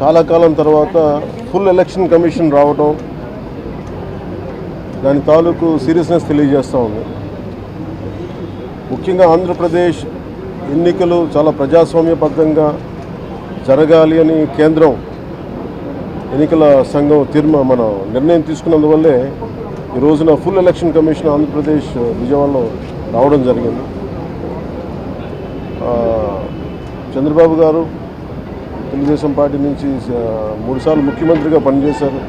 చాలా కాలం తర్వాత full election commission రావడం దాని తాలూకు సీరియస్నెస్ తెలియజేస్తూ ఉంది. ముఖ్యంగా ఆంధ్రప్రదేశ్ ఎన్నికలు చాలా ప్రజాస్వామ్యబద్ధంగా జరగాలి అని కేంద్రం ఎన్నికల సంఘం మన నిర్ణయం తీసుకున్నందువల్లే ఈ రోజున ఫుల్ ఎలక్షన్ కమిషన్ ఆంధ్రప్రదేశ్ విజయవాడలో రావడం జరిగింది. చంద్రబాబు గారు తెలుగుదేశం పార్టీ నుంచి 3 సార్లు ముఖ్యమంత్రిగా పనిచేశారు,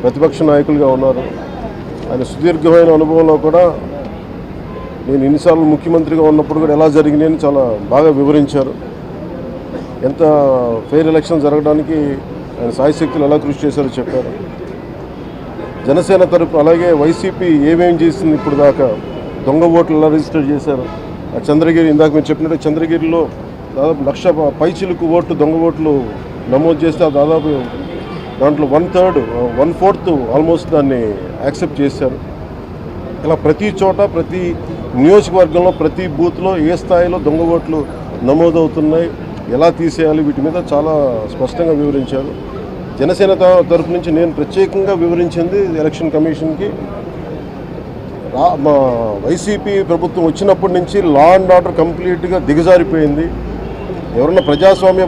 ప్రతిపక్ష నాయకులుగా ఉన్నారు. ఆయన సుదీర్ఘమైన అనుభవంలో కూడా నేను ఎన్నిసార్లు ముఖ్యమంత్రిగా ఉన్నప్పుడు కూడా ఎలా జరిగినాయని చాలా బాగా వివరించారు. ఎంత ఫెయిర్ ఎలక్షన్ జరగడానికి ఆయన సాయశక్తులు ఎలా కృషి చేశారో చెప్పారు. జనసేన తరపు అలాగే వైసీపీ ఏమేం చేసింది ఇప్పుడు దాకా, దొంగ ఓట్లు ఎలా రిజిస్టర్ చేశారు. చంద్రగిరి ఇందాక మీరు చెప్పినట్టు చంద్రగిరిలో దాదాపు 1,00,000 పైచిలుకు ఓట్లు దొంగ ఓట్లు నమోదు చేస్తే దాదాపు దాంట్లో 1/4 ఆల్మోస్ట్ దాన్ని యాక్సెప్ట్ చేశారు. ఇలా ప్రతి చోట ప్రతి నియోజకవర్గంలో ప్రతి బూత్లో ఏ స్థాయిలో దొంగ ఓట్లు నమోదవుతున్నాయి, ఎలా తీసేయాలి, వీటి మీద చాలా స్పష్టంగా వివరించారు. జనసేన తరఫు నుంచి నేను ప్రత్యేకంగా వివరించింది ఎలక్షన్ కమిషన్కి, మా వైసీపీ ప్రభుత్వం వచ్చినప్పటి నుంచి లా అండ్ ఆర్డర్ కంప్లీట్గా దిగజారిపోయింది. ఎవరన్నా ప్రజాస్వామ్య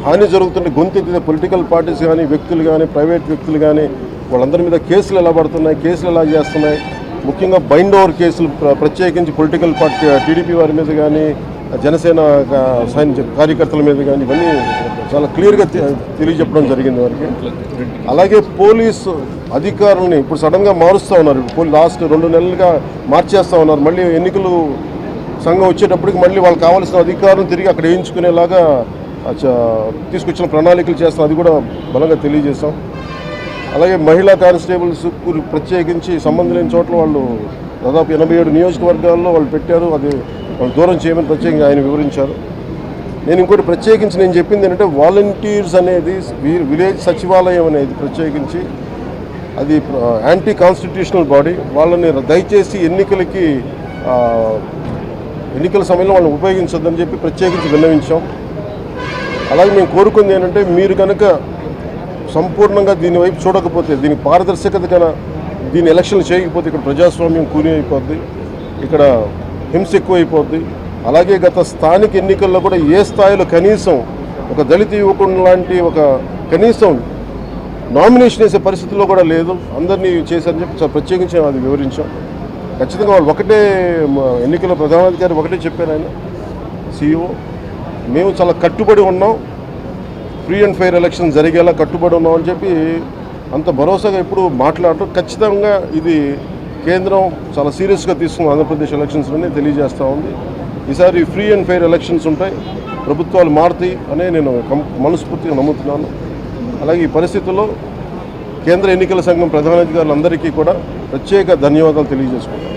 హాని జరుగుతుంటే గొంతెత్తితే పొలిటికల్ పార్టీస్ కానీ వ్యక్తులు కానీ ప్రైవేట్ వ్యక్తులు కానీ వాళ్ళందరి మీద కేసులు ఎలా పడుతున్నాయి, కేసులు ఎలా చేస్తున్నాయి. ముఖ్యంగా బైండ్ ఓవర్ కేసులు ప్రత్యేకించి పొలిటికల్ పార్టీ టీడీపీ వారి మీద కానీ జనసేన కార్యకర్తల మీద కానీ ఇవన్నీ చాలా క్లియర్గా తెలియజెప్పడం జరిగింది వారికి. అలాగే పోలీసు అధికారులని ఇప్పుడు సడన్గా మారుస్తూ ఉన్నారు. లాస్ట్ 2 నెలలుగా మార్చేస్తూ ఉన్నారు. మళ్ళీ ఎన్నికలు సంఘం వచ్చేటప్పటికి మళ్ళీ వాళ్ళకి కావాల్సిన అధికారులను తిరిగి అక్కడ వేయించుకునేలాగా తీసుకొచ్చిన ప్రణాళికలు చేస్తాం, అది కూడా బలంగా తెలియజేస్తాం. అలాగే మహిళా కానిస్టేబుల్స్ ప్రత్యేకించి సంబంధం లేని చోట్ల వాళ్ళు దాదాపు 87 నియోజకవర్గాల్లో వాళ్ళు పెట్టారు. అది వాళ్ళు దూరం చేయమని ప్రత్యేకంగా ఆయన వివరించారు. నేను ఇంకోటి ప్రత్యేకించి నేను చెప్పింది ఏంటంటే వాలంటీర్స్ అనేది విలేజ్ సచివాలయం అనేది ప్రత్యేకించి అది యాంటీ కాన్స్టిట్యూషనల్ బాడీ. వాళ్ళని దయచేసి ఎన్నికల సమయంలో వాళ్ళని ఉపయోగించొద్దని చెప్పి ప్రత్యేకించి విన్నవించాం. అలాగే మేము కోరుకుంది ఏంటంటే మీరు కనుక సంపూర్ణంగా దీని వైపు చూడకపోతే, దీని పారదర్శకత కన్నా దీని ఎలక్షన్లు చేయకపోతే ఇక్కడ ప్రజాస్వామ్యం కూని అయిపోద్ది, ఇక్కడ హింస ఎక్కువైపోద్ది. అలాగే గత స్థానిక ఎన్నికల్లో కూడా ఏ స్థాయిలో కనీసం ఒక దళిత యువకుడు లాంటి ఒక కనీసం నామినేషన్ వేసే పరిస్థితుల్లో కూడా లేదు, అందరినీ చేశారని చెప్పి ప్రత్యేకించి అది వివరించాం. ఖచ్చితంగా వాళ్ళు ఒకటే ఎన్నికల ప్రధానాధికారి ఒకటే చెప్పారు ఆయన CEO, మేము చాలా కట్టుబడి ఉన్నాం, ఫ్రీ అండ్ ఫెయిర్ ఎలక్షన్ జరిగేలా కట్టుబడి ఉన్నాం అని చెప్పి అంత భరోసాగా ఎప్పుడు మాట్లాడటం. ఖచ్చితంగా ఇది కేంద్రం చాలా సీరియస్గా తీసుకున్న ఆంధ్రప్రదేశ్ ఎలక్షన్స్లోనే తెలియజేస్తూ ఉంది. ఈసారి ఫ్రీ అండ్ ఫెయిర్ ఎలక్షన్స్ ఉంటాయి, ప్రభుత్వాలు మారుతాయి అనే నేను మనస్ఫూర్తిగా నమ్ముతున్నాను. అలాగే ఈ పరిస్థితుల్లో కేంద్ర ఎన్నికల సంఘం ప్రధానాధికారులందరికీ కూడా ప్రత్యేక ధన్యవాదాలు తెలియజేసుకుంటాను.